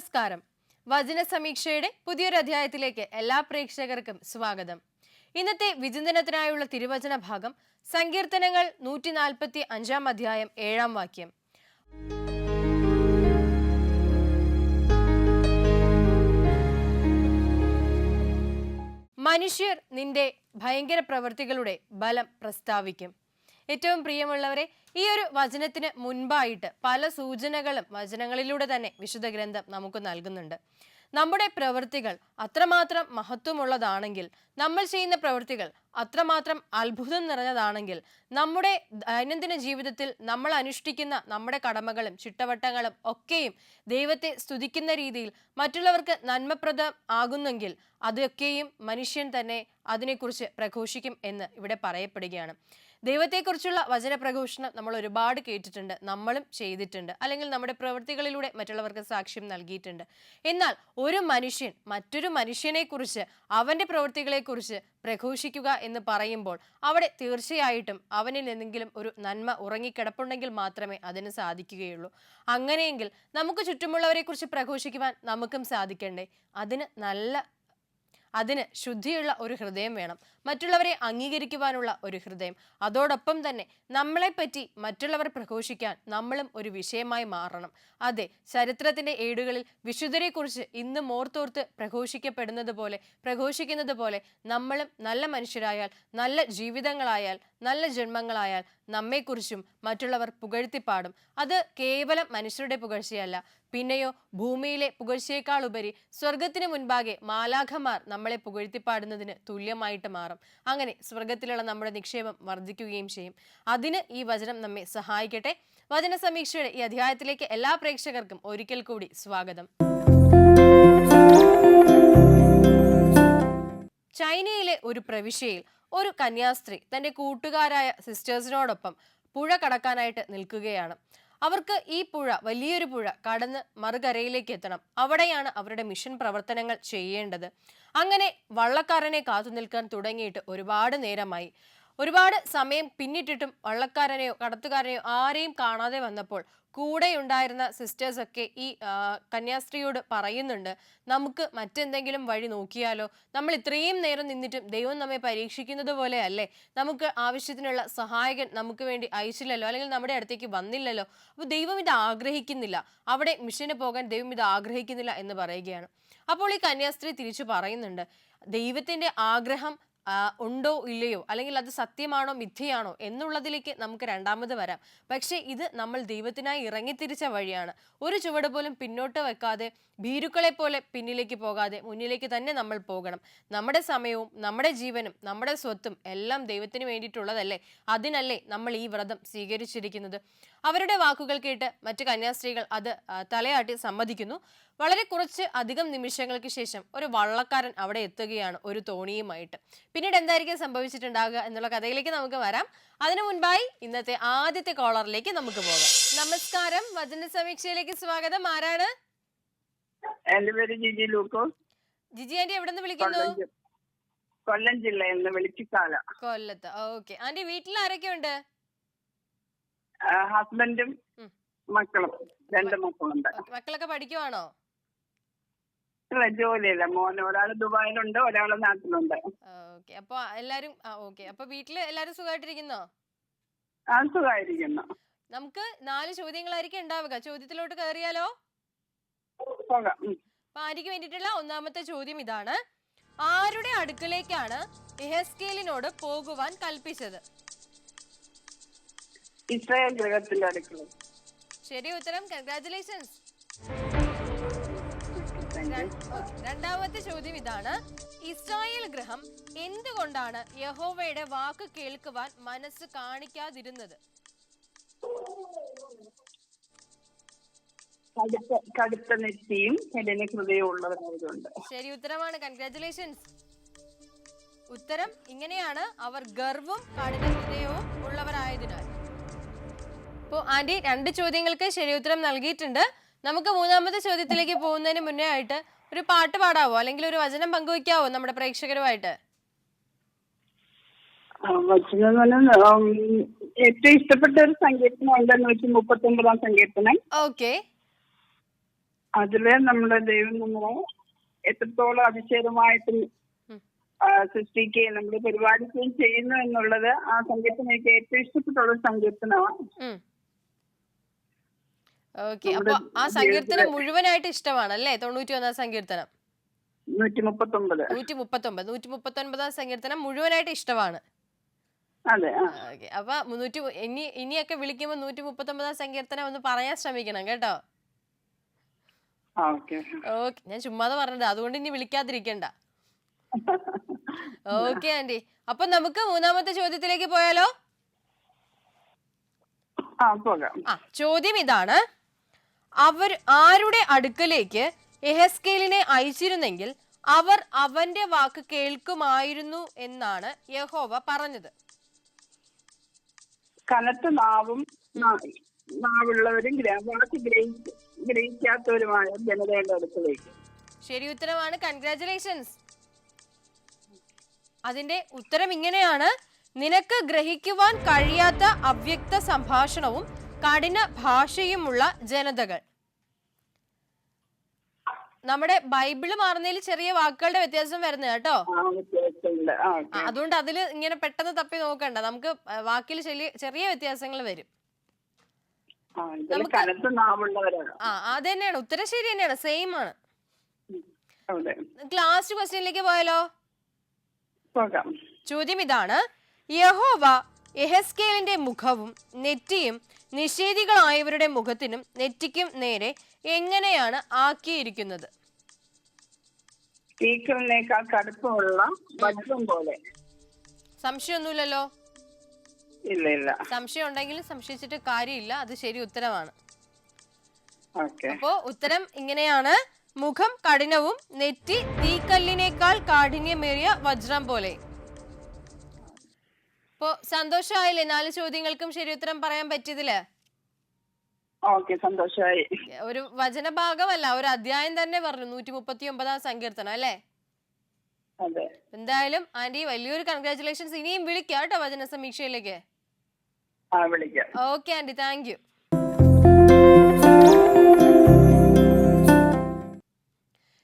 നമസ്കാരം. വചന സമീക്ഷയുടെ പുതിയൊരു അധ്യായത്തിലേക്ക് എല്ലാ പ്രേക്ഷകർക്കും സ്വാഗതം. ഇന്നത്തെ വിചിന്തനത്തിനായുള്ള തിരുവചന ഭാഗം സങ്കീർത്തനങ്ങൾ 145 അധ്യായം 7 വാക്യം. മനുഷ്യർ നിന്റെ ഭയങ്കര പ്രവൃത്തികളുടെ ബലം പ്രസ്താവിക്കും. ഏറ്റവും പ്രിയമുള്ളവരെ, ഈ ഒരു വചനത്തിന് മുൻപായിട്ട് പല സൂചനകളും വചനങ്ങളിലൂടെ തന്നെ വിശുദ്ധ ഗ്രന്ഥം നമുക്ക് നൽകുന്നുണ്ട്. നമ്മുടെ പ്രവൃത്തികൾ അത്രമാത്രം മഹത്വമുള്ളതാണെങ്കിൽ, നമ്മൾ ചെയ്യുന്ന പ്രവൃത്തികൾ അത്രമാത്രം അത്ഭുതം നിറഞ്ഞതാണെങ്കിൽ, നമ്മുടെ ദൈനംദിന ജീവിതത്തിൽ നമ്മൾ അനുഷ്ഠിക്കുന്ന നമ്മുടെ കടമകളും ചിട്ടവട്ടങ്ങളും ഒക്കെയും ദൈവത്തെ സ്തുതിക്കുന്ന രീതിയിൽ മറ്റുള്ളവർക്ക് നന്മപ്രദം ആകുന്നെങ്കിൽ അതൊക്കെയും മനുഷ്യൻ തന്നെ അതിനെക്കുറിച്ച് പ്രഘോഷിക്കും എന്ന് ഇവിടെ പറയപ്പെടുകയാണ്. ദൈവത്തെക്കുറിച്ചുള്ള വചന പ്രഘോഷണം നമ്മൾ ഒരുപാട് കേട്ടിട്ടുണ്ട്, നമ്മളും ചെയ്തിട്ടുണ്ട്, അല്ലെങ്കിൽ നമ്മുടെ പ്രവൃത്തികളിലൂടെ മറ്റുള്ളവർക്ക് സാക്ഷ്യം നൽകിയിട്ടുണ്ട്. എന്നാൽ ഒരു മനുഷ്യൻ മറ്റൊരു മനുഷ്യനെക്കുറിച്ച്, അവൻ്റെ പ്രവൃത്തികളെക്കുറിച്ച് പ്രഘോഷിക്കുക എന്ന് പറയുമ്പോൾ അവിടെ തീർച്ചയായിട്ടും അവനിൽ എന്തെങ്കിലും ഒരു നന്മ ഉറങ്ങിക്കിടപ്പുണ്ടെങ്കിൽ മാത്രമേ അതിന് സാധിക്കുകയുള്ളൂ. അങ്ങനെയെങ്കിൽ നമുക്ക് ചുറ്റുമുള്ളവരെ കുറിച്ച് പ്രഘോഷിക്കുവാൻ നമുക്കും സാധിക്കണ്ടേ? അതിന് ശുദ്ധിയുള്ള ഒരു ഹൃദയം വേണം, മറ്റുള്ളവരെ അംഗീകരിക്കുവാനുള്ള ഒരു ഹൃദയം. അതോടൊപ്പം തന്നെ നമ്മളെപ്പറ്റി മറ്റുള്ളവർ പ്രഘോഷിക്കാൻ നമ്മളും ഒരു വിഷയമായി മാറണം. അതെ, ചരിത്രത്തിന്റെ ഏടുകളിൽ വിശുദ്ധരെക്കുറിച്ച് ഇന്ന് ഓർത്തോർത്ത് പ്രഘോഷിക്കുന്നത് പോലെ നമ്മളും നല്ല മനുഷ്യരായാൽ, നല്ല ജീവിതങ്ങളായാൽ, നല്ല ജന്മങ്ങളായാൽ നമ്മെക്കുറിച്ചും മറ്റുള്ളവർ പുകഴ്ത്തിപ്പാടും. അത് കേവലം മനുഷ്യരുടെ പുകഴ്ചയല്ല, പിന്നെയോ ഭൂമിയിലെ പുകഴ്ചയേക്കാൾ ഉപരി സ്വർഗത്തിന് മുൻപാകെ മാലാഖമാർ നമ്മളെ പുകഴ്ത്തിപ്പാടുന്നതിന് തുല്യമായിട്ട് മാറും. അങ്ങനെ സ്വർഗത്തിലുള്ള നമ്മുടെ നിക്ഷേപം വർദ്ധിക്കുകയും ചെയ്യും. അതിന് ഈ വചനം നമ്മെ സഹായിക്കട്ടെ. വചന സമീക്ഷയുടെ ഈ അധ്യായത്തിലേക്ക് എല്ലാ പ്രേക്ഷകർക്കും ഒരിക്കൽ കൂടി സ്വാഗതം. ചൈനയിലെ ഒരു പ്രവിശ്യയിൽ ഒരു കന്യാസ്ത്രീ തന്റെ കൂട്ടുകാരായ സിസ്റ്റേഴ്സിനോടൊപ്പം പുഴ കടക്കാനായിട്ട് നിൽക്കുകയാണ്. അവർക്ക് ഈ പുഴ, വലിയൊരു പുഴ കടന്ന് മറുകരയിലേക്ക് എത്തണം. അവിടെയാണ് അവരുടെ മിഷൻ പ്രവർത്തനങ്ങൾ ചെയ്യേണ്ടത്. അങ്ങനെ വള്ളക്കാരനെ കാത്തു നിൽക്കാൻ തുടങ്ങിയിട്ട് ഒരുപാട് നേരമായി. ഒരുപാട് സമയം പിന്നിട്ടിട്ടും വള്ളക്കാരനെയോ കടത്തുകാരനെയോ ആരെയും കാണാതെ വന്നപ്പോൾ കൂടെയുണ്ടായിരുന്ന സിസ്റ്റേഴ്സൊക്കെ ഈ കന്യാസ്ത്രീയോട് പറയുന്നുണ്ട്, നമുക്ക് മറ്റെന്തെങ്കിലും വഴി നോക്കിയാലോ? നമ്മൾ ഇത്രയും നേരം നിന്നിട്ടും ദൈവം നമ്മെ പരീക്ഷിക്കുന്നത് പോലെ അല്ലേ? നമുക്ക് ആവശ്യത്തിനുള്ള സഹായകൻ നമുക്ക് വേണ്ടി അയച്ചില്ലല്ലോ, അല്ലെങ്കിൽ നമ്മുടെ അടുത്തേക്ക് വന്നില്ലല്ലോ. അപ്പോൾ ദൈവം ഇത് ആഗ്രഹിക്കുന്നില്ല, അവിടെ മിഷന് പോകാൻ ദൈവം ഇത് ആഗ്രഹിക്കുന്നില്ല എന്ന് പറയുകയാണ്. അപ്പോൾ ഈ കന്യാസ്ത്രീ തിരിച്ചു പറയുന്നുണ്ട്, ദൈവത്തിന്റെ ആഗ്രഹം ഉണ്ടോ ഇല്ലയോ, അല്ലെങ്കിൽ അത് സത്യമാണോ മിഥ്യയാണോ എന്നുള്ളതിലേക്ക് നമുക്ക് രണ്ടാമത് വരാം. പക്ഷെ ഇത് നമ്മൾ ദൈവത്തിനായി ഇറങ്ങിത്തിരിച്ച വഴിയാണ്. ഒരു ചുവട് പോലും പിന്നോട്ട് വെക്കാതെ, ഭീരുക്കളെ പോലെ പിന്നിലേക്ക് പോകാതെ മുന്നിലേക്ക് തന്നെ നമ്മൾ പോകണം. നമ്മുടെ സമയവും നമ്മുടെ ജീവനും നമ്മുടെ സ്വത്തും എല്ലാം ദൈവത്തിന് വേണ്ടിയിട്ടുള്ളതല്ലേ? അതിനല്ലേ നമ്മൾ ഈ വ്രതം സ്വീകരിച്ചിരിക്കുന്നത്? അവരുടെ വാക്കുകൾ കേട്ട് മറ്റു കന്യാസ്ത്രീകൾ അത് തലയാട്ടി സമ്മതിക്കുന്നു. വളരെ കുറച്ച് അധികം നിമിഷങ്ങൾക്ക് ശേഷം ഒരു വള്ളക്കാരൻ അവിടെ എത്തുകയാണ്, ഒരു തോണിയുമായിട്ട്. പിന്നീട് എന്തായിരിക്കും സംഭവിച്ചിട്ടുണ്ടാകുക എന്നുള്ള കഥയിലേക്ക് നമുക്ക് വരാം. അതിനു മുൻപായി ഇന്നത്തെ ആദ്യത്തെ കോളറിലേക്ക് നമുക്ക് പോകാം. നമസ്കാരം, വചന സമീക്ഷയിലേക്ക് സ്വാഗതം. ആരാണ്? എന്റെ പേര് ജിജി ലൂക്കോസ്. ജിജി ആന്റി എവിടെ നിന്ന് വിളിക്കുന്നു? കൊല്ലം ജില്ലയിൽ നിന്ന്, വെളിച്ചിക്കാല. കൊല്ലത്ത്. ഓക്കെ ആന്റി, വീട്ടിൽ ആരൊക്കെ ഉണ്ട്? ഹസ്ബൻഡും മക്കളും, 2 മക്കളുണ്ട്. മക്കളൊക്കെ പഠിക്കുവാണോ? ജോലിയില്ല, മോന് ഒരാള് ദുബായിലുണ്ട്, ഒരാള് നാട്ടിലുണ്ട്. ഓക്കെ, അപ്പൊ എല്ലാരും അപ്പൊ വീട്ടില് എല്ലാരും സുഖമായിട്ടിരിക്കുന്നോ? സുഖമായിരിക്കുന്നു. നമുക്ക് 4 ചോദ്യങ്ങളായിരിക്കും ഉണ്ടാവുക. ചോദ്യത്തിലോട്ട് കയറിയാലോ? അപ്പൊ ആര്യക്ക് വേണ്ടിയിട്ടുള്ള ഒന്നാമത്തെ ചോദ്യം ഇതാണ്: ആരുടെ അടുക്കലേക്കാണ് യെഹെസ്കേലിനോട് പോകുവാൻ കൽപ്പിച്ചത്? ഇസ്രായേൽ ഗൃഹത്തിന്റെ അടുക്കള. ശരി ഉത്തരം, കൺഗ്രാറ്റുലേഷൻസ്. രണ്ടാമത്തെ ചോദ്യം ഇതാണ്: ഇസ്രായേൽ ഗൃഹം എന്തുകൊണ്ടാണ് യഹോവയുടെ വാക്ക് കേൾക്കുവാൻ മനസ്സ് കാണിക്കാതിരുന്നത്? കടുത്ത നെറ്റിയും ഹൃദയവും ഉള്ളവരായതുകൊണ്ട്. ശരി ഉത്തരമാണ്, കൺഗ്രാറ്റുലേഷൻസ്. ഉത്തരം ഇങ്ങനെയാണ്: അവർ ഗർവും കഠിന ഹൃദയവും ഉള്ളവരായതിനാൽ. ഇപ്പോ ആന്റി 2 ചോദ്യങ്ങൾക്ക് ശരി ഉത്തരം നൽകിയിട്ടുണ്ട്. നമുക്ക് മൂന്നാമത്തെ ചോദ്യത്തിലേക്ക് പോകുന്നതിന് മുന്നേ ആയിട്ട് ഒരു പാട്ട് പാടാവോ, അല്ലെങ്കിൽ ഒരു വചനം പങ്കുവയ്ക്കാവോ നമ്മുടെ പ്രേക്ഷകരുമായിട്ട്? ഏറ്റവും ഇഷ്ടപ്പെട്ട ഒരു സങ്കീർത്തനം ഉണ്ട്, 139 സങ്കീർത്തനം. ഓക്കെ, അതില് നമ്മുടെ ദൈവം നമ്മളെ എത്രത്തോളം അതിശയമായിട്ട് സൃഷ്ടിക്കുകയും നമ്മുടെ പരിപാലിക്കുകയും ചെയ്യുന്നു എന്നുള്ളത് ആ സങ്കീർത്തനം എനിക്ക് ഏറ്റവും ഇഷ്ടപ്പെട്ടുള്ള ഒരു സങ്കീർത്തനമാണ്. ഓക്കെ, അപ്പൊ ആ സങ്കീർത്തനം മുഴുവനായിട്ട് ഇഷ്ടമാണല്ലേ? 91 സങ്കീർത്തനം 139. 139 സങ്കീർത്തനം മുഴുവനായിട്ട് ഇഷ്ടമാണ്. അതെ. ഓക്കെ, അപ്പൊ ഇനിയൊക്കെ വിളിക്കുമ്പോ 139 സങ്കീർത്തനം ഒന്ന് പറയാൻ ശ്രമിക്കണം കേട്ടോ. ഓക്കെ, ഞാൻ ചുമ്മാതെ പറഞ്ഞത്, അതുകൊണ്ട് ഇനി വിളിക്കാതിരിക്കണ്ട. ഓക്കെ ആന്റി, അപ്പൊ നമുക്ക് മൂന്നാമത്തെ ചോദ്യത്തിലേക്ക് പോയാലോ? പോകാം. ചോദ്യം ഇതാണ്: അവർ ആരുടെ അടുക്കലേക്ക് യെഹെസ്കേലിനെ അയച്ചിരുന്നെങ്കിൽ അവർ അവന്റെ വാക്ക് കേൾക്കുമായിരുന്നു എന്നാണ് യഹോവ പറഞ്ഞത്. കനത്ത നാവുള്ളവരും വാക്ക് ഗ്രഹിക്കാത്തവരുമായ ജനതയുടെ അടുക്കലേക്ക്. ശരി ഉത്തരമാണ്, കൺഗ്രാറ്റുലേഷൻസ്. അതിന്റെ ഉത്തരം ഇങ്ങനെയാണ്: നിനക്ക് ഗ്രഹിക്കുവാൻ കഴിയാത്ത അവ്യക്ത സംഭാഷണവും കഠിന ഭാഷയുമുള്ള ജനതകൾ. നമ്മുടെ ബൈബിള് മാറുന്നതിൽ ചെറിയ വാക്കുകളുടെ വ്യത്യാസം വരുന്നത് കേട്ടോ. അതുകൊണ്ട് അതില് ഇങ്ങനെ പെട്ടെന്ന് തപ്പി നോക്കണ്ട, നമുക്ക് വാക്കിൽ ചെറിയ വ്യത്യാസങ്ങൾ വരും. അത് തന്നെയാണ് ഉത്തരം, ശരി തന്നെയാണ്, സെയിം ആണ്. ലാസ്റ്റ് ക്വസ്റ്റ്യനിലേക്ക് പോയാലോ? ചോദ്യം ഇതാണ്: യഹോവ യെഹെസ്കേലിന്റെ മുഖവും നെറ്റിയും നിഷേധികളായവരുടെ മുഖത്തിനും നെറ്റിക്കും നേരെ എങ്ങനെയാണ് ആക്കിയിരിക്കുന്നത്? സംശയമൊന്നുമില്ലല്ലോ? ഇല്ല. സംശയം ഉണ്ടെങ്കിലും സംശയിച്ചിട്ട് കാര്യമില്ല, അത് ശരി ഉത്തരമാണ്. അപ്പോ ഉത്തരം ഇങ്ങനെയാണ്: മുഖം കഠിനവും നെറ്റി തീക്കല്ലിനേക്കാൾ കാഠിന്യമേറിയ വജ്രം പോലെ. ഇപ്പോ സന്തോഷമായില്ലേ 4 ചോദ്യങ്ങൾക്കും ശരി ഉത്തരം പറയാൻ പറ്റിയതില്? സന്തോഷമായി. ഒരു വചനഭാഗമല്ല, ഒരു അധ്യായം തന്നെ പറഞ്ഞു, 139 സങ്കീർത്തനം അല്ലേ? എന്തായാലും ആന്റി വലിയൊരു കൺഗ്രാറ്റുലേഷൻസ്. ഇനിയും വിളിക്കാം കേട്ടോ വചന സമീക്ഷയിലേക്ക്. Okay aunty, thank you.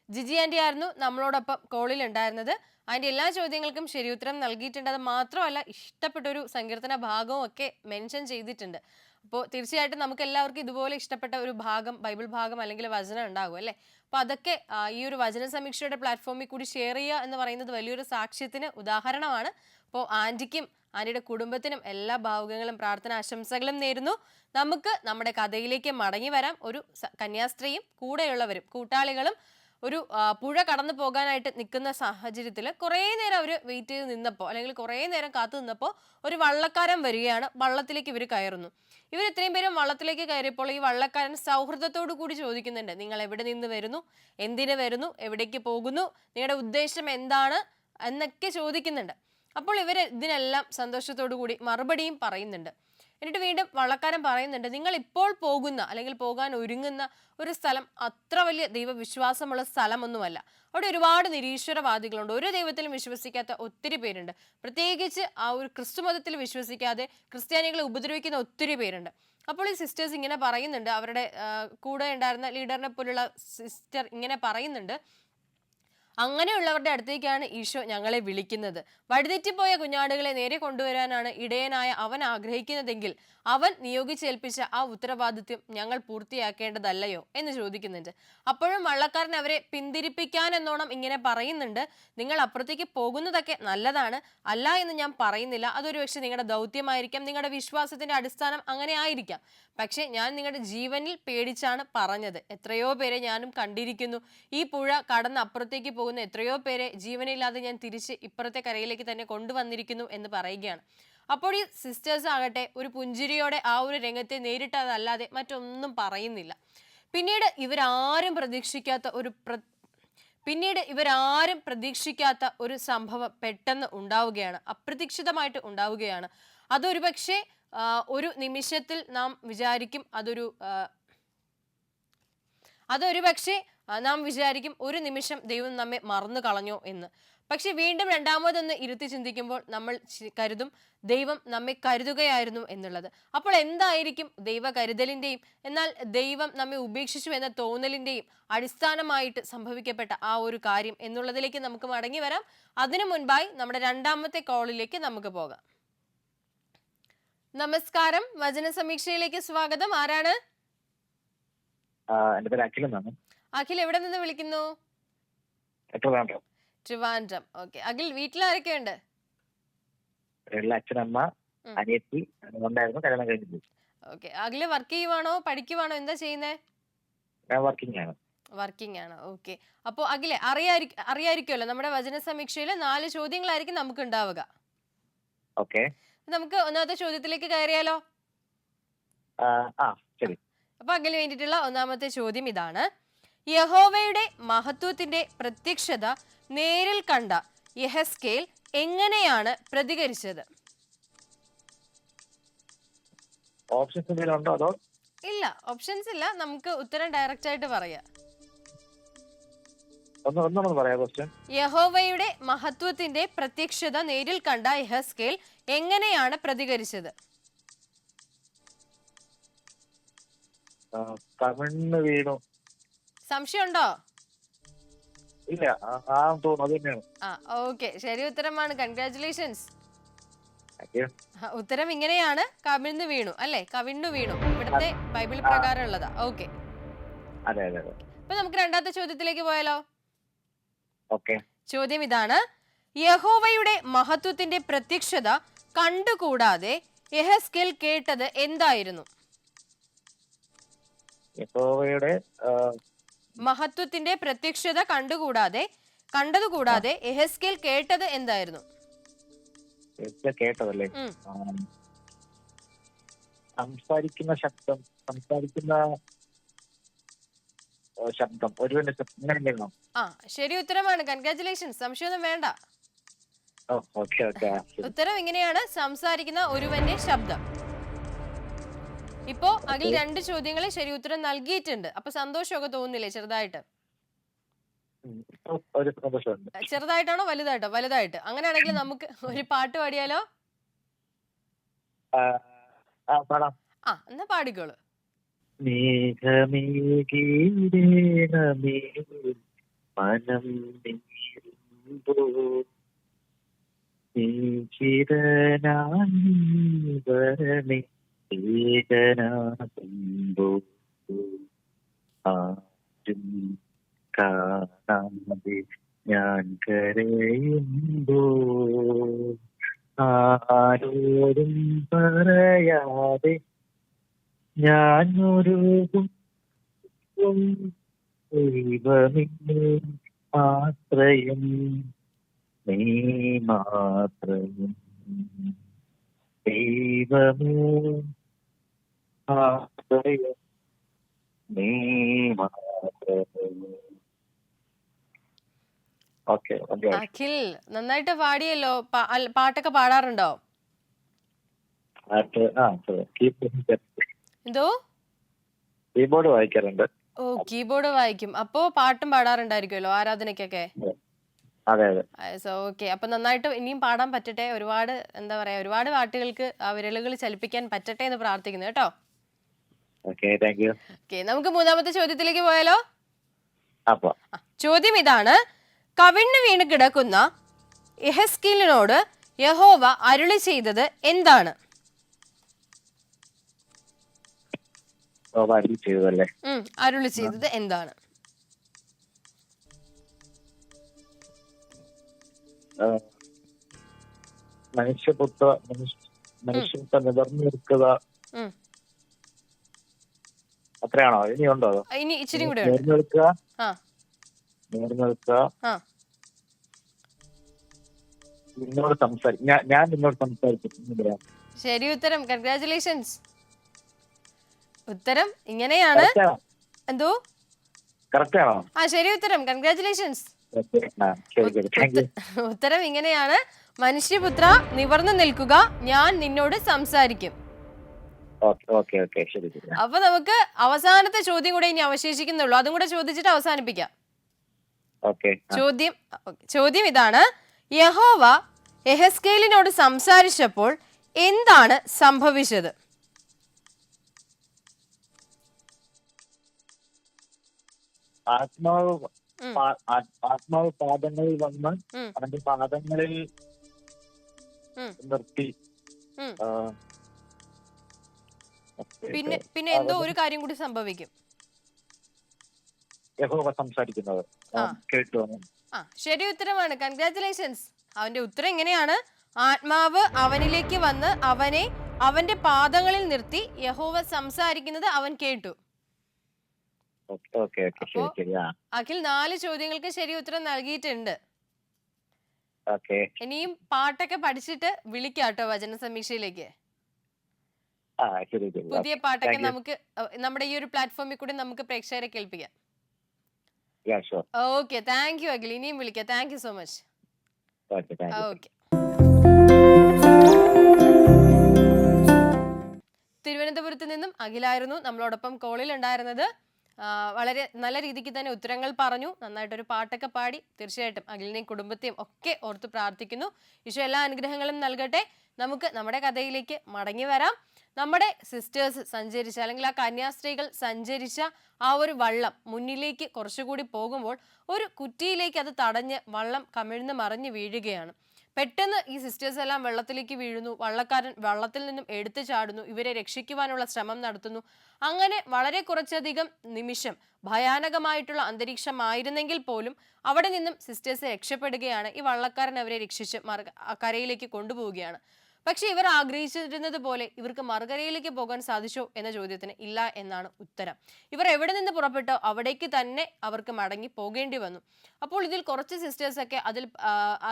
Jiji aunty ആയിരുന്നു നമ്മളോടൊപ്പം കോളിൽ ഉണ്ടായിരുന്നത്. അതിന്റെ എല്ലാ ചോദ്യങ്ങൾക്കും ശരി ഉത്തരം നൽകിയിട്ടുണ്ട്. അത് മാത്രമല്ല, ഇഷ്ടപ്പെട്ടൊരു സങ്കീർത്തന ഭാഗവും ഒക്കെ മെൻഷൻ ചെയ്തിട്ടുണ്ട്. അപ്പോൾ തീർച്ചയായിട്ടും നമുക്ക് എല്ലാവർക്കും ഇതുപോലെ ഇഷ്ടപ്പെട്ട ഒരു ഭാഗം, ബൈബിൾ ഭാഗം അല്ലെങ്കിൽ വചനം ഉണ്ടാകും അല്ലേ? അപ്പോൾ അതൊക്കെ ഈ ഒരു വചന സമീക്ഷയുടെ പ്ലാറ്റ്ഫോമിൽ കൂടി ഷെയർ ചെയ്യുക എന്ന് പറയുന്നത് വലിയൊരു സാക്ഷ്യത്തിന് ഉദാഹരണമാണ്. അപ്പോൾ ആന്റിക്കും ആന്റിയുടെ കുടുംബത്തിനും എല്ലാ ഭാവുകങ്ങളും പ്രാർത്ഥന ആശംസകളും നേരുന്നു. നമുക്ക് നമ്മുടെ കഥയിലേക്ക് മടങ്ങി വരാം. ഒരു കന്യാസ്ത്രീയും കൂടെയുള്ളവരും കൂട്ടാളികളും ഒരു പുഴ കടന്നു പോകാനായിട്ട് നിൽക്കുന്ന സാഹചര്യത്തിൽ കുറേ നേരം അവർ വെയിറ്റ് ചെയ്ത് നിന്നപ്പോൾ, അല്ലെങ്കിൽ കുറേ നേരം കാത്തു നിന്നപ്പോൾ ഒരു വള്ളക്കാരൻ വരികയാണ്. വള്ളത്തിലേക്ക് ഇവർ കയറുന്നു. ഇവർ ഇത്രയും പേരും വള്ളത്തിലേക്ക് കയറിയപ്പോൾ ഈ വള്ളക്കാരൻ സൗഹൃദത്തോടു കൂടി ചോദിക്കുന്നുണ്ട്: നിങ്ങൾ എവിടെ നിന്ന് വരുന്നു, എന്തിനു വരുന്നു, എവിടേക്ക് പോകുന്നു, നിങ്ങളുടെ ഉദ്ദേശം എന്താണ് എന്നൊക്കെ ചോദിക്കുന്നുണ്ട്. അപ്പോൾ ഇവർ ഇതിനെല്ലാം സന്തോഷത്തോടു കൂടി മറുപടിയും പറയുന്നുണ്ട്. എന്നിട്ട് വീണ്ടും വള്ളക്കാരൻ പറയുന്നുണ്ട്: നിങ്ങൾ ഇപ്പോൾ പോകുന്ന അല്ലെങ്കിൽ പോകാൻ ഒരുങ്ങുന്ന ഒരു സ്ഥലം അത്ര വലിയ ദൈവവിശ്വാസമുള്ള സ്ഥലമൊന്നുമല്ല. അവിടെ ഒരുപാട് നിരീശ്വരവാദികളുണ്ട്, ഒരു ദൈവത്തിലും വിശ്വസിക്കാത്ത ഒത്തിരി പേരുണ്ട്. പ്രത്യേകിച്ച് ആ ഒരു ക്രിസ്തു മതത്തിൽ വിശ്വസിക്കാതെ ക്രിസ്ത്യാനികളെ ഉപദ്രവിക്കുന്ന ഒത്തിരി പേരുണ്ട്. അപ്പോൾ ഈ സിസ്റ്റേഴ്സ് ഇങ്ങനെ പറയുന്നുണ്ട്, അവരുടെ കൂടെ ഉണ്ടായിരുന്ന ലീഡറിനെ പോലുള്ള സിസ്റ്റർ ഇങ്ങനെ പറയുന്നുണ്ട്: അങ്ങനെയുള്ളവരുടെ അടുത്തേക്കാണ് ഈശോ ഞങ്ങളെ വിളിക്കുന്നത്. വഴിതെറ്റിപ്പോയ കുഞ്ഞാടുകളെ നേരെ കൊണ്ടുവരാനാണ് ഇടയനായ അവൻ ആഗ്രഹിക്കുന്നതെങ്കിൽ അവൻ നിയോഗിച്ചേൽപ്പിച്ച ആ ഉത്തരവാദിത്വം ഞങ്ങൾ പൂർത്തിയാക്കേണ്ടതല്ലയോ എന്ന് ചോദിക്കുന്നുണ്ട്. അപ്പോഴും വള്ളക്കാരൻ അവരെ പിന്തിരിപ്പിക്കാൻ എന്നോണം ഇങ്ങനെ പറയുന്നുണ്ട്: നിങ്ങൾ അപ്പുറത്തേക്ക് പോകുന്നതൊക്കെ നല്ലതാണ്, അല്ല എന്ന് ഞാൻ പറയുന്നില്ല. അതൊരു പക്ഷെ നിങ്ങളുടെ ദൗത്യമായിരിക്കാം, നിങ്ങളുടെ വിശ്വാസത്തിന്റെ അടിസ്ഥാനം അങ്ങനെ ആയിരിക്കാം. പക്ഷെ ഞാൻ നിങ്ങളുടെ ജീവനിൽ പേടിച്ചാണ് പറഞ്ഞത്. എത്രയോ പേരെ ഞാനും കണ്ടിരിക്കുന്നു. ഈ പുഴ കടന്ന് അപ്പുറത്തേക്ക് പോകുന്ന എത്രയോ പേരെ ജീവനില്ലാതെ ഞാൻ തിരിച്ച് ഇപ്പുറത്തെ കരയിലേക്ക് തന്നെ കൊണ്ടുവന്നിരിക്കുന്നു എന്ന് പറയുകയാണ്. അപ്പോൾ ഈ സിസ്റ്റേഴ്സ് ആകട്ടെ ഒരു പുഞ്ചിരിയോടെ ആ ഒരു രംഗത്തെ നേരിട്ടതല്ലാതെ മറ്റൊന്നും പറയുന്നില്ല. പിന്നീട് ഇവരാരും പ്രതീക്ഷിക്കാത്ത ഒരു സംഭവം പെട്ടെന്ന് ഉണ്ടാവുകയാണ്, അപ്രതീക്ഷിതമായിട്ട് ഉണ്ടാവുകയാണ്. അതൊരു പക്ഷേ ഒരു നിമിഷത്തിൽ നാം വിചാരിക്കും അതൊരു പക്ഷേ നാം വിചാരിക്കും ഒരു നിമിഷം ദൈവം നമ്മെ മറന്നു കളഞ്ഞോ എന്ന്. പക്ഷെ വീണ്ടും രണ്ടാമതൊന്ന് ഇരുത്തി ചിന്തിക്കുമ്പോൾ നമ്മൾ കരുതും ദൈവം നമ്മെ കരുതുകയായിരുന്നു എന്നുള്ളത്. അപ്പോൾ എന്തായിരിക്കും ദൈവ കരുതലിന്റെയും എന്നാൽ ദൈവം നമ്മെ ഉപേക്ഷിച്ചു എന്ന തോന്നലിന്റെയും അടിസ്ഥാനമായിട്ട് സംഭവിക്കപ്പെട്ട ആ ഒരു കാര്യം എന്നുള്ളതിലേക്ക് നമുക്ക് മടങ്ങി വരാം. അതിനു മുൻപായി നമ്മുടെ രണ്ടാമത്തെ കോളിലേക്ക് നമുക്ക് പോകാം. നമസ്കാരം, വചന സമീക്ഷയിലേക്ക് സ്വാഗതം. ആരാണ്? എന്റെ പേര് അഖിൽ എന്നാണ്. അഖിൽ എവിടെ നിന്ന് വിളിക്കുന്നു? ട്രിവാൻഡ്രം. ഓക്കെ അഖിൽ, വീട്ടിലാരൊക്കെയുണ്ട്? അച്ഛനമ്മ അനിയത്തി ഉണ്ടായിരുന്നു, കല്യാണം കഴിഞ്ഞു. ഓക്കെ, അഖില് വർക്ക് ചെയ്യുവാണോ പഠിക്കുവാണോ എന്താ ചെയ്യുന്നേ? ഞാൻ വർക്കിംഗ് ആണ്. വർക്കിംഗ് ആണ്. ഓക്കെ, അപ്പോൾ അഖിലെ അറിയായിരിക്കുമല്ലോ നമ്മുടെ വചന സമീക്ഷയിൽ 4 ചോദ്യങ്ങളായിരിക്കും നമുക്ക് ഉണ്ടാവുക. ഓക്കെ, നമുക്ക് ഒന്നാമത്തെ ചോദ്യത്തിലേക്ക് കയറിയാലോ? ശരി. അപ്പൊ അഖിലിന് വേണ്ടിയിട്ടുള്ള ഒന്നാമത്തെ ചോദ്യം ഇതാണ്: യഹോവയുടെ മഹത്വത്തിന്റെ പ്രത്യക്ഷത നേരിൽ കണ്ട യെഹെസ്കേൽ എങ്ങനെയാണ് പ്രതികരിച്ചത്? ഓപ്ഷൻസ് എന്തെങ്കിലും ഉണ്ടോ അതോ? ഇല്ല, ഓപ്ഷൻസ് ഇല്ല, നമുക്ക് ഉത്തരം ഡയറക്റ്റ് ആയിട്ട് പറയാം. ഒന്നും പറയാം ക്വസ്റ്റ്യൻ. യഹോവയുടെ മഹത്വത്തിന്റെ പ്രത്യക്ഷത നേരിൽ കണ്ട യെഹെസ്കേൽ എങ്ങനെയാണ് പ്രതികരിച്ചത്? കമിഴ്ന്ന് വീണു. സംശയമുണ്ടോ? ഇല്ല, തോന്നുന്നു അത് തന്നെയാണ്. ഓക്കെ, ശരി ഉത്തരമാണ്. കൺഗ്രാറ്റുലേഷൻസ്. ഉത്തരം ഇങ്ങനെയാണ്, കമിഴ്ന്ന് വീണു അല്ലെ? കവിണ്ണു വീണു, ഇവിടുത്തെ ബൈബിൾ പ്രകാരം ഉള്ളതാ. ഓക്കെ, അപ്പൊ നമുക്ക് രണ്ടാമത്തെ ചോദ്യത്തിലേക്ക് പോയാലോ? ചോദ്യം ഇതാണ്: യഹോവയുടെ മഹത്വത്തിന്റെ പ്രത്യക്ഷത കണ്ടുകൂടാതെ യെഹെസ്കേൽ കേട്ടത് എന്തായിരുന്നു? യഹോവയുടെ മഹത്വത്തിന്റെ പ്രത്യക്ഷത കണ്ടതുകൂടാതെ യെഹെസ്കേൽ കേട്ടത് എന്തായിരുന്നു? കേട്ടതല്ലേ, സംസാരിക്കുന്ന ശബ്ദം, ഒരുവന്റെ ശബ്ദം. ശരി ഉത്തരമാണ്. കൺഗ്രാറ്റുലേഷൻസ്. സംശയമൊന്നും വേണ്ട. ഉത്തരം ഇങ്ങനെയാണ്, സംസാരിക്കുന്ന ഒരുവന്റെ ശബ്ദം. ഇപ്പോ അതിൽ 2 ചോദ്യങ്ങളിൽ ശരി ഉത്തരം നൽകിയിട്ടുണ്ട്. അപ്പൊ സന്തോഷമൊക്കെ തോന്നുന്നില്ലേ ചെറുതായിട്ട്? ചെറുതായിട്ടാണോ വലുതായിട്ടോ? വലുതായിട്ട്. അങ്ങനെയാണെങ്കിൽ നമുക്ക് ഒരു പാട്ട് പാടിയാലോ? എന്നാ പാടിക്കോളൂ. കാണാതെ ഞാൻ കരയുമ്പോ, ആരോടും പറയാതെ ഞാൻ ഒരു ദൈവമേ ആശ്രയം, നീ മാത്രം ദൈവമേ ആശ്രയം, നീ മാത്രം. അഖിൽ നന്നായിട്ട് പാടിയല്ലോ. പാട്ടൊക്കെ പാടാറുണ്ടോ? എന്തോ? കീബോർഡ് വായിക്കാറുണ്ട്. കീബോർഡ് വായിക്കും. അപ്പോ പാട്ടും പാടാറുണ്ടായിരിക്കുമല്ലോ ആരാധനയ്ക്കൊക്കെ? ഓക്കെ, അപ്പൊ നന്നായിട്ട് ഇനിയും പാടാൻ പറ്റട്ടെ. ഒരുപാട് ഒരുപാട് പാട്ടുകൾക്ക് വിരലുകൾ ചലിപ്പിക്കാൻ പറ്റട്ടെ എന്ന് പ്രാർത്ഥിക്കുന്നു കേട്ടോ. ഓക്കെ, നമുക്ക് മൂന്നാമത്തെ ചോദ്യത്തിലേക്ക് പോയാലോ? ചോദ്യം ഇതാണ്: കവിണ്ണു വീണ് കിടക്കുന്ന യെഹെസ്കേലിനോട് യഹോവ അരുളി ചെയ്തത് എന്താണ്? അരുളി ചെയ്തത് എന്താണ്? മനുഷ്യപുത്ര നിവർന്നു നിൽക്കുക. അത്രയാണോ? ഇനിയുണ്ടോ? ഇനി ഇച്ചിരി കൂടെ ഞാൻ നിന്നോട് സംസാരിക്കും. ശരി ഉത്തരം. കൺഗ്രാറ്റുലേഷൻസ്. ഉത്തരം ഇങ്ങനെയാണ്. എന്തോ? ശരി ഉത്തരം. കൺഗ്രാറ്റുലേഷൻസ്. ഉത്തരം ഇങ്ങനെയാണ്: മനുഷ്യപുത്ര നിവർന്നു നിൽക്കുക, ഞാൻ നിന്നോട് സംസാരിക്കും. ഓക്കെ ഓക്കെ ശരി ശരി. അപ്പൊ നമുക്ക് അവസാനത്തെ ചോദ്യം കൂടെ ഇനി അവശേഷിക്കുന്നുള്ളൂ, അതും കൂടെ ചോദിച്ചിട്ട് അവസാനിപ്പിക്കാം. ഓക്കെ ചോദ്യം ഇതാണ്: യഹോവ യെഹെസ്കേലിനോട് സംസാരിച്ചപ്പോൾ എന്താണ് സംഭവിച്ചത്? ആത്മാവ് ഉം. ആത്മാവ് പാദങ്ങളിൽ വന്ന് ഉം. അവന്റെ പാദങ്ങളിൽ ഉം. നിർത്തി. ഉം. ആ, പിന്നെ എന്തോ ഒരു കാര്യം കൂടി സംഭവിക്കും. യഹോവ സംസാരിക്കുന്നത് കേട്ടു. ശരി ഉത്തരമാണ്. കൺഗ്രാറ്റുലേഷൻസ്. അവന്റെ ഉത്തരം ഇങ്ങനെയാണ്: ആത്മാവ് അവനിലേക്ക് വന്ന് അവനെ അവന്റെ പാദങ്ങളിൽ നിർത്തി. യഹോവ സംസാരിക്കുന്നത് അവൻ കേട്ടു. അഖിൽ 4 ചോദ്യങ്ങൾക്ക് ശരി ഉത്തരം നൽകിയിട്ടുണ്ട്. ഇനിയും പാട്ടൊക്കെ പഠിച്ചിട്ട് വിളിക്കാട്ടോ വചന സമീക്ഷയിലേക്ക്. പുതിയ പാട്ടൊക്കെ നമുക്ക് നമ്മുടെ ഈ ഒരു പ്ലാറ്റ്ഫോമിൽ കൂടി നമുക്ക് പ്രേക്ഷകരെ കേൾപ്പിക്കാം. Okay, thank U Akhil. ഇനിയും വിളിക്കാം. Thank you so much. Okay. തിരുവനന്തപുരത്ത് നിന്നും അഖിലായിരുന്നു നമ്മളോടൊപ്പം കോളിൽ ഉണ്ടായിരുന്നത്. വളരെ നല്ല രീതിക്ക് തന്നെ ഉത്തരങ്ങൾ പറഞ്ഞു, നന്നായിട്ടൊരു പാട്ടൊക്കെ പാടി. തീർച്ചയായിട്ടും അഖിലിനെയും കുടുംബത്തെയും ഒക്കെ ഓർത്ത് പ്രാർത്ഥിക്കുന്നു. ഈശോ എല്ലാ അനുഗ്രഹങ്ങളും നൽകട്ടെ. നമുക്ക് നമ്മുടെ കഥയിലേക്ക് മടങ്ങി വരാം. നമ്മുടെ സിസ്റ്റേഴ്സ് സഞ്ചരിച്ച, അല്ലെങ്കിൽ ആ കന്യാസ്ത്രീകൾ സഞ്ചരിച്ച ആ ഒരു വള്ളം മുന്നിലേക്ക് കുറച്ചുകൂടി പോകുമ്പോൾ ഒരു കുറ്റിയിലേക്ക് അത് തടഞ്ഞ് വള്ളം കമിഴ്ന്ന് മറിഞ്ഞ് വീഴുകയാണ്. പെട്ടെന്ന് ഈ സിസ്റ്റേഴ്സ് എല്ലാം വെള്ളത്തിലേക്ക് വീഴുന്നു. വള്ളക്കാരൻ വള്ളത്തിൽ നിന്നും എടുത്തു ചാടുന്നു. ഇവരെ രക്ഷിക്കുവാനുള്ള ശ്രമം നടത്തുന്നു. അങ്ങനെ വളരെ കുറച്ചധികം നിമിഷം ഭയാനകമായിട്ടുള്ള അന്തരീക്ഷമായിരുന്നെങ്കിൽ പോലും അവിടെ നിന്നും സിസ്റ്റേഴ്സ് രക്ഷപ്പെടുകയാണ്. ഈ വള്ളക്കാരൻ അവരെ രക്ഷിച്ച് കരയിലേക്ക് കൊണ്ടുപോവുകയാണ്. പക്ഷെ ഇവർ ആഗ്രഹിച്ചിരുന്നത് പോലെ ഇവർക്ക് മറുകരയിലേക്ക് പോകാൻ സാധിച്ചോ എന്ന ചോദ്യത്തിന് ഇല്ല എന്നാണ് ഉത്തരം. ഇവർ എവിടെ നിന്ന് പുറപ്പെട്ടോ അവിടേക്ക് തന്നെ അവർക്ക് മടങ്ങി പോകേണ്ടി വന്നു. അപ്പോൾ ഇതിൽ കുറച്ച് സിസ്റ്റേഴ്സൊക്കെ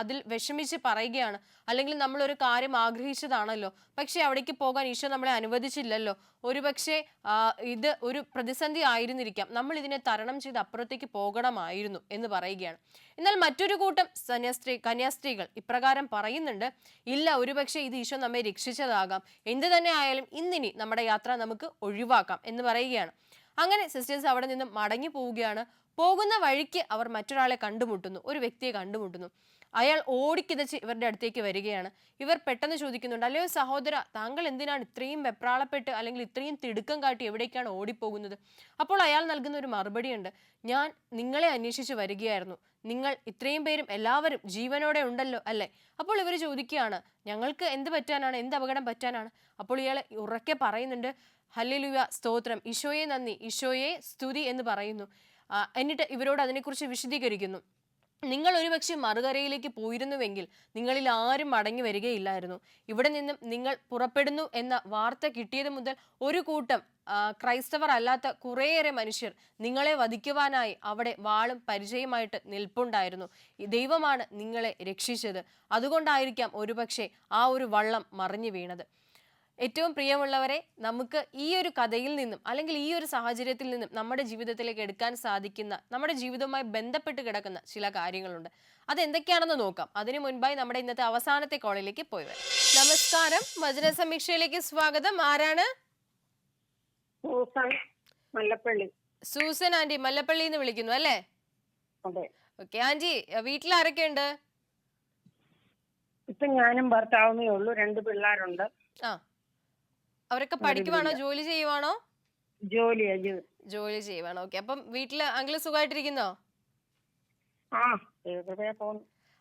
അതിൽ വിഷമിച്ച് പറയുകയാണ്, അല്ലെങ്കിൽ നമ്മളൊരു കാര്യം ആഗ്രഹിച്ചതാണല്ലോ, പക്ഷെ അവിടേക്ക് പോകാൻ ഈശോ നമ്മളെ അനുവദിച്ചില്ലല്ലോ, ഒരുപക്ഷെ ഇത് ഒരു പ്രതിസന്ധി ആയിരുന്നിരിക്കാം, നമ്മൾ ഇതിനെ തരണം ചെയ്ത് അപ്പുറത്തേക്ക് പോകണമായിരുന്നു എന്ന് പറയുകയാണ്. എന്നാൽ മറ്റൊരു കൂട്ടം കന്യാസ്ത്രീകൾ ഇപ്രകാരം പറയുന്നുണ്ട്: ഇല്ല, ഒരുപക്ഷെ ഇത് ഈശോ നമ്മെ രക്ഷിച്ചതാകാം, എന്ത് തന്നെ ആയാലും ഇന്നിനി നമ്മുടെ യാത്ര നമുക്ക് ഒഴിവാക്കാം എന്ന് പറയുകയാണ്. അങ്ങനെ സിസ്റ്റേഴ്സ് അവിടെ നിന്നും മടങ്ങി പോവുകയാണ്. പോകുന്ന വഴിക്ക് അവർ മറ്റൊരാളെ കണ്ടുമുട്ടുന്നു, ഒരു വ്യക്തിയെ കണ്ടുമുട്ടുന്നു. അയാൾ ഓടിക്കിതച്ച് ഇവരുടെ അടുത്തേക്ക് വരികയാണ്. ഇവർ പെട്ടെന്ന് ചോദിക്കുന്നുണ്ട്: അല്ലയോ സഹോദര, താങ്കൾ എന്തിനാണ് ഇത്രയും വെപ്രാളപ്പെട്ട് അല്ലെങ്കിൽ ഇത്രയും തിടുക്കം കാട്ടി എവിടേക്കാണ് ഓടിപ്പോകുന്നത്? അപ്പോൾ അയാൾ നൽകുന്ന ഒരു മറുപടിയുണ്ട്: ഞാൻ നിങ്ങളെ അന്വേഷിച്ച് വരികയായിരുന്നു, നിങ്ങൾ ഇത്രയും പേരും എല്ലാവരും ജീവനോടെ ഉണ്ടല്ലോ അല്ലേ? അപ്പോൾ ഇവർ ചോദിക്കുകയാണ്: ഞങ്ങൾക്ക് എന്ത് പറ്റാനാണ്, എന്ത് അപകടം പറ്റാനാണ്? അപ്പോൾ ഇയാൾ ഉറക്കെ പറയുന്നുണ്ട്: ഹല്ലേലൂയ, സ്തോത്രം, ഈശോയെ നന്ദി, ഈശോയെ സ്തുതി എന്ന് പറയുന്നു. എന്നിട്ട് ഇവരോട് അതിനെക്കുറിച്ച് വിശദീകരിക്കുന്നു. നിങ്ങൾ ഒരുപക്ഷെ മറുകരയിലേക്ക് പോയിരുന്നുവെങ്കിൽ നിങ്ങളിൽ ആരും മടങ്ങി വരികയില്ലായിരുന്നു. ഇവിടെ നിന്നും നിങ്ങൾ പുറപ്പെടുന്നു എന്ന വാർത്ത കിട്ടിയത് മുതൽ ഒരു കൂട്ടം ക്രൈസ്തവർ അല്ലാത്ത കുറേയേറെ മനുഷ്യർ നിങ്ങളെ വധിക്കുവാനായി അവിടെ വാളും പരിചയമായിട്ട് നിൽപ്പുണ്ടായിരുന്നു. ദൈവമാണ് നിങ്ങളെ രക്ഷിച്ചത്. അതുകൊണ്ടായിരിക്കാം ഒരുപക്ഷെ ആ ഒരു വള്ളം മറിഞ്ഞു വീണത്. ഏറ്റവും പ്രിയമുള്ളവരെ, നമുക്ക് ഈ ഒരു കഥയിൽ നിന്നും അല്ലെങ്കിൽ ഈ ഒരു സാഹചര്യത്തിൽ നിന്നും നമ്മുടെ ജീവിതത്തിലേക്ക് എടുക്കാൻ സാധിക്കുന്ന, നമ്മുടെ ജീവിതവുമായി ബന്ധപ്പെട്ട് കിടക്കുന്ന ചില കാര്യങ്ങളുണ്ട്. അതെന്തൊക്കെയാണെന്ന് നോക്കാം. അതിനു മുൻപായി നമ്മുടെ ഇന്നത്തെ അവസാനത്തെ കോളിലേക്ക് പോയി വരാം. നമസ്കാരം, വചന സമീക്ഷയിലേക്ക് സ്വാഗതം. ആരാണ്? സൂസൻ ആന്റി, മല്ലപ്പള്ളിന്ന് വിളിക്കുന്നു അല്ലേ? ഓക്കെ ആന്റി, വീട്ടിൽ ആരൊക്കെയുണ്ട്? ഇപ്പൊ ഞാനും ഭർത്താവുമേ ഉള്ളൂ, 2 പിള്ളേരുണ്ട്. അവരൊക്കെ പഠിക്കുവാണോ, ജോലി ചെയ്യുവാണോ? ജോലി ചെയ്യുവാണോ? ഓക്കെ. അപ്പം വീട്ടില് അങ്കിള് സുഖമായിട്ടിരിക്കുന്നോ?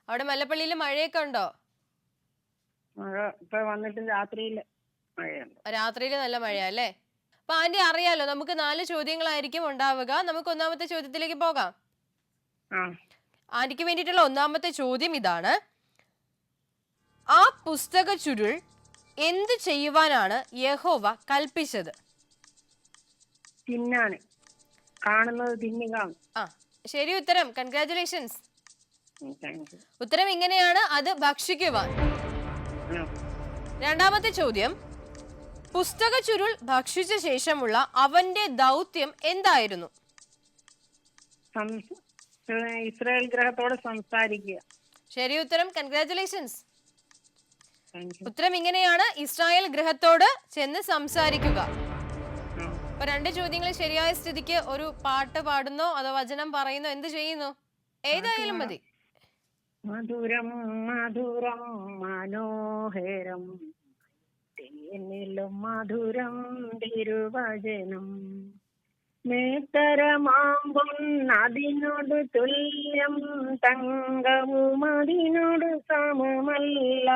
അവിടെ മല്ലപ്പള്ളിയിൽ മഴയൊക്കെ ഉണ്ടോ? രാത്രിയിൽ നല്ല മഴയാ അല്ലേ? അപ്പൊ ആന്റി അറിയാലോ, നമുക്ക് 4 ചോദ്യങ്ങളായിരിക്കും ഉണ്ടാവുക. നമുക്ക് ഒന്നാമത്തെ ചോദ്യത്തിലേക്ക് പോകാം. ആന്റിക്ക് വേണ്ടിയിട്ടുള്ള ഒന്നാമത്തെ ചോദ്യം ഇതാണ്: ആ പുസ്തക ചുരുൾ എന്ത് ചെയ്യുവാനാണ് യഹോവ കൽപ്പിച്ചത്? ശരി ഉത്തരം. കൺഗ്രാറ്റുലേഷൻസ്. ഉത്തരം ഇങ്ങനെയാണ്: അത് ഭക്ഷിക്കുവാൻ. രണ്ടാമത്തെ ചോദ്യം: പുസ്തക ചുരുൾ ഭക്ഷിച്ച ശേഷമുള്ള അവന്റെ ദൗത്യം എന്തായിരുന്നു? ഇസ്രായേൽ ഗ്രഹത്തോട് സംസാരിക്കുക. ശരി ഉത്തരം. കൺഗ്രാറ്റുലേഷൻസ്. Thank you. ഉത്തരം ഇങ്ങനെയാണ്: ഇസ്രായേൽ ഗൃഹത്തോട് ചെന്ന് സംസാരിക്കുക. ആ. അപ്പൊ 2 ചോദ്യങ്ങൾ ശരിയായ സ്ഥിതിക്ക് ഒരു പാട്ട് പാടുന്നോ അതോ വചനം പറയുന്നോ, എന്ത് ചെയ്യുന്നു? ഏതായാലും മതി. മധുരം മധുരം മനോഹരം തേനിലും മധുരം തിരുവചനം നേത്തരമാമ്പും അതിനോട് തുല്യം തങ്കവും അതിനോട് സമമല്ല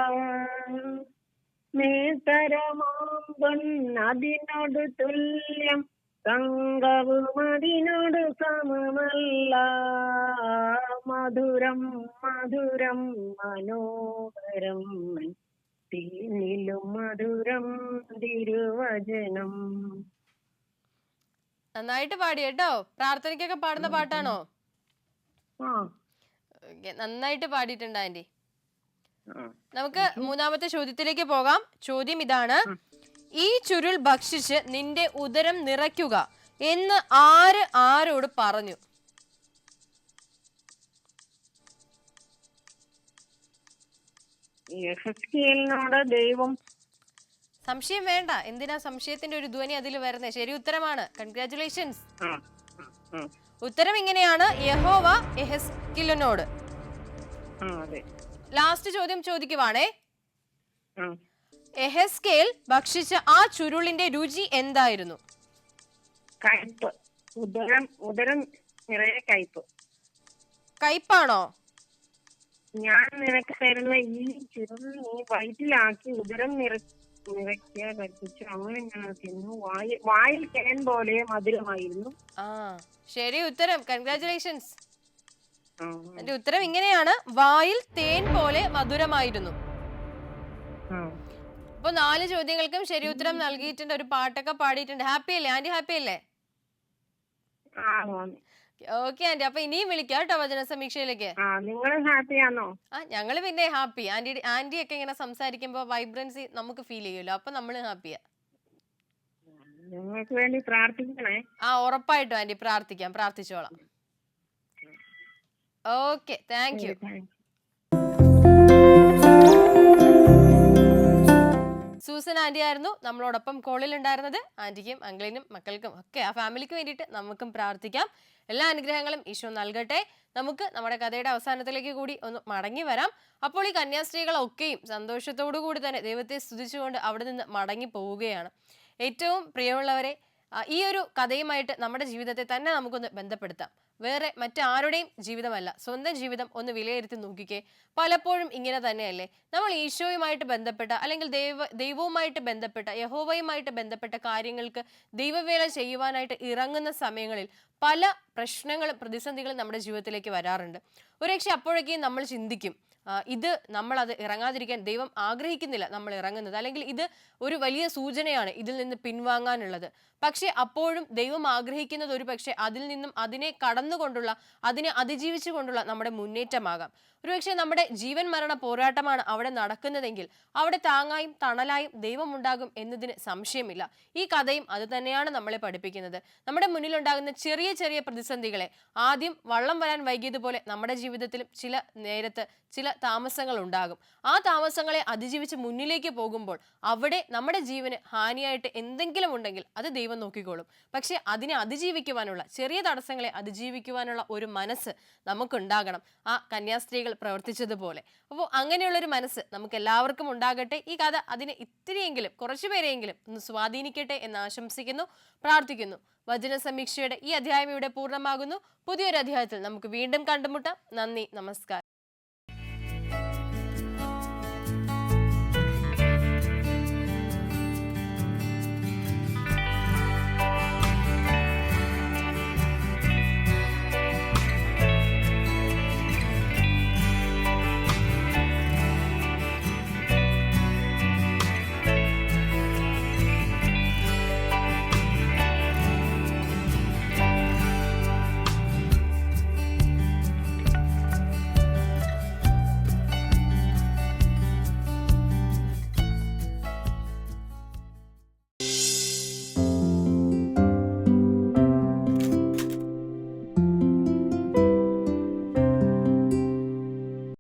നേത്തരമാമ്പും അതിനോട് തുല്യം തങ്കവും അതിനോട് സമമല്ല മധുരം മധുരം മനോഹരം തേനിലും മധുരം തിരുവചനം. നന്നായിട്ട് പാടി കേട്ടോ. പ്രാർത്ഥനയ്ക്കൊക്കെ പാടുന്ന പാട്ടാണോ? ആ Okay, നന്നായിട്ട് പാടിയിട്ടുണ്ട് ആന്റി. ആ. നമുക്ക് 3-ാമത്തെ ചോദ്യത്തിലേക്ക് പോകാം. ചോദ്യം ഇതാണ്: ഈ ചുരുൾ ഭക്ഷിച്ച് നിന്റെ ഉദരം നിറയ്ക്കുക എന്ന് ആര് ആരോട് പറഞ്ഞു? യെഹെസ്കേലിനോട് ദൈവം. സംശയം വേണ്ട. എന്തിനാ സംശയത്തിന്റെ ഒരു ധ്വനി അതിൽ വരുന്നത്? ശരി ഉത്തരമാണ്. കൺഗ്രാറ്റുലേഷൻസ്. ആ, ആ, ആ. ഉത്തരം ഇങ്ങനെയാണ്: യഹോവ യെഹെസ്കേലിനോട്. അതെ. ലാസ്റ്റ് ചോദ്യം ചോദിക്കുവാണേ. ആ. യെഹെസ്കേൽ ഭക്ഷിച്ച ആ ചുരുളിന്റെ രുചി എന്തായിരുന്നു? കയ്പ്. ഉദരം നിറയെ കയ്പ്. കയ്പാണോ? ഞാൻ നിനക്ക് തരുന്ന ഈ ചുരുൾ നീ വയറ്റിലാക്കി ഉദരം നിറയ്ക്കുക കൽപ്പിച്ചു. അങ്ങനെ ഞാൻ തിന്നു. വായിൽ തേൻ പോലെ മധുരമായിരുന്നു. ആ, ശരി ഉത്തരം. കൺഗ്രാറ്റുലേഷൻസ്. ആ. എന്റെ ഉത്തരം ഇങ്ങനെയാണ്: വായിൽ തേൻ പോലെ മധുരമായിരുന്നു. ആ. അപ്പൊ 4 ചോദ്യങ്ങൾക്കും ശരി ഉത്തരം നൽകിയിട്ടുണ്ട്. ഒരു പാട്ടൊക്കെ പാടിയിട്ടുണ്ട്. ഹാപ്പി അല്ലേ ആന്റി? ഹാപ്പി അല്ലേ? ആ, ആണ്. Okay aunty. അപ്പൊ ഇനിയും വിളിക്കാം കേട്ടോ വചന സമീക്ഷയിലേക്ക്. ആ, നിങ്ങളും ഹാപ്പിയാണോ? ആ, ഞങ്ങള് പിന്നെ ഹാപ്പി. ആന്റി ഒക്കെ ഇങ്ങനെ സംസാരിക്കുമ്പോ വൈബ്രൻസി നമുക്ക് ഫീൽ ചെയ്യുമല്ലോ, അപ്പൊ നമ്മള് ഹാപ്പിയാ. നിങ്ങൾക്ക് വേണ്ടി പ്രാർത്ഥിക്കണേ. ആ, ഉറപ്പായിട്ടും ആന്റി. പ്രാർത്ഥിക്കാം, പ്രാർത്ഥിച്ചോളാം. Okay, thank you. Susan aunty ആയിരുന്നു നമ്മളോടൊപ്പം കോളിൽ ഉണ്ടായിരുന്നത്. ആന്റിക്കും അങ്കിളിനും മക്കൾക്കും ഒക്കെ ആ ഫാമിലിക്ക് വേണ്ടിയിട്ട് നമുക്കും പ്രാർത്ഥിക്കാം. എല്ലാ അനുഗ്രഹങ്ങളും ഈശോ നൽകട്ടെ. നമുക്ക് നമ്മുടെ കഥയുടെ അവസാനത്തിലേക്ക് കൂടി ഒന്ന് മടങ്ങി വരാം. അപ്പോൾ ഈ കന്യാസ്ത്രീകളൊക്കെയും സന്തോഷത്തോടു കൂടി തന്നെ ദൈവത്തെ സ്തുതിച്ചുകൊണ്ട് അവിടെ നിന്ന് മടങ്ങി പോവുകയാണ്. ഏറ്റവും പ്രിയമുള്ളവരെ, ഈ ഒരു കഥയുമായിട്ട് നമ്മുടെ ജീവിതത്തെ തന്നെ നമുക്കൊന്ന് ബന്ധപ്പെടുത്താം. വേറെ മറ്റാരുടെയും ജീവിതമല്ല, സ്വന്തം ജീവിതം ഒന്ന് വിലയിരുത്തി നോക്കിക്കേ. പലപ്പോഴും ഇങ്ങനെ തന്നെയല്ലേ? നമ്മൾ ഈശോയുമായിട്ട് ബന്ധപ്പെട്ട അല്ലെങ്കിൽ ദൈവവുമായിട്ട് ബന്ധപ്പെട്ട യഹോവയുമായിട്ട് ബന്ധപ്പെട്ട കാര്യങ്ങൾക്ക് ദൈവവേല ചെയ്യുവാനായിട്ട് ഇറങ്ങുന്ന സമയങ്ങളിൽ പല പ്രശ്നങ്ങളും പ്രതിസന്ധികളും നമ്മുടെ ജീവിതത്തിലേക്ക് വരാറുണ്ട്. ഒരുപക്ഷെ അപ്പോഴൊക്കെയും നമ്മൾ ചിന്തിക്കും, ഇത് നമ്മളത് ഇറങ്ങാതിരിക്കാൻ ദൈവം ആഗ്രഹിക്കുന്നില്ല നമ്മൾ ഇറങ്ങുന്നത്, അല്ലെങ്കിൽ ഇത് ഒരു വലിയ സൂചനയാണ് ഇതിൽ നിന്ന് പിൻവാങ്ങാനുള്ളത്. പക്ഷെ അപ്പോഴും ദൈവം ആഗ്രഹിക്കുന്നത് ഒരു പക്ഷെ അതിൽ നിന്നും അതിനെ കടന്നുകൊണ്ടുള്ള, അതിനെ അതിജീവിച്ചുകൊണ്ടുള്ള നമ്മുടെ മുന്നേറ്റമാകാം. ഒരുപക്ഷെ നമ്മുടെ ജീവൻ മരണ പോരാട്ടമാണ് അവിടെ നടക്കുന്നതെങ്കിൽ അവിടെ താങ്ങായും തണലായും ദൈവമുണ്ടാകും എന്നതിന് സംശയമില്ല. ഈ കഥയും അത് തന്നെയാണ് നമ്മളെ പഠിപ്പിക്കുന്നത്. നമ്മുടെ മുന്നിലുണ്ടാകുന്ന ചെറിയ ചെറിയ പ്രതിസന്ധികളെ, ആദ്യം വള്ളം വരാൻ വൈകിയതുപോലെ നമ്മുടെ ജീവിതത്തിലും ചില നേരത്ത് ചില താമസങ്ങൾ ഉണ്ടാകും. ആ താമസങ്ങളെ അതിജീവിച്ച് മുന്നിലേക്ക് പോകുമ്പോൾ അവിടെ നമ്മുടെ ജീവന് ഹാനിയായിട്ട് എന്തെങ്കിലും ഉണ്ടെങ്കിൽ അത് ദൈവം നോക്കിക്കോളും. പക്ഷെ അതിനെ അതിജീവിക്കുവാനുള്ള, ചെറിയ തടസ്സങ്ങളെ അതിജീവിക്കുവാനുള്ള ഒരു മനസ്സ് നമുക്കുണ്ടാകണം, ആ കന്യാസ്ത്രീകൾ പ്രവർത്തിച്ചതുപോലെ. അപ്പോൾ അങ്ങനെയുള്ളൊരു മനസ്സ് നമുക്ക് എല്ലാവർക്കും ഉണ്ടാകട്ടെ. ഈ കഥ അതിനെ ഇത്തിരിയെങ്കിലും, കുറച്ചുപേരെയെങ്കിലും ഒന്ന് സ്വാധീനിക്കട്ടെ എന്ന് ആശംസിക്കുന്നു, പ്രാർത്ഥിക്കുന്നു. വചന സമീക്ഷയുടെ ഈ അധ്യായം ഇവിടെ പൂർണ്ണമാകുന്നു. പുതിയൊരു അധ്യായത്തിൽ നമുക്ക് വീണ്ടും കണ്ടുമുട്ടാം. നന്ദി, നമസ്കാരം.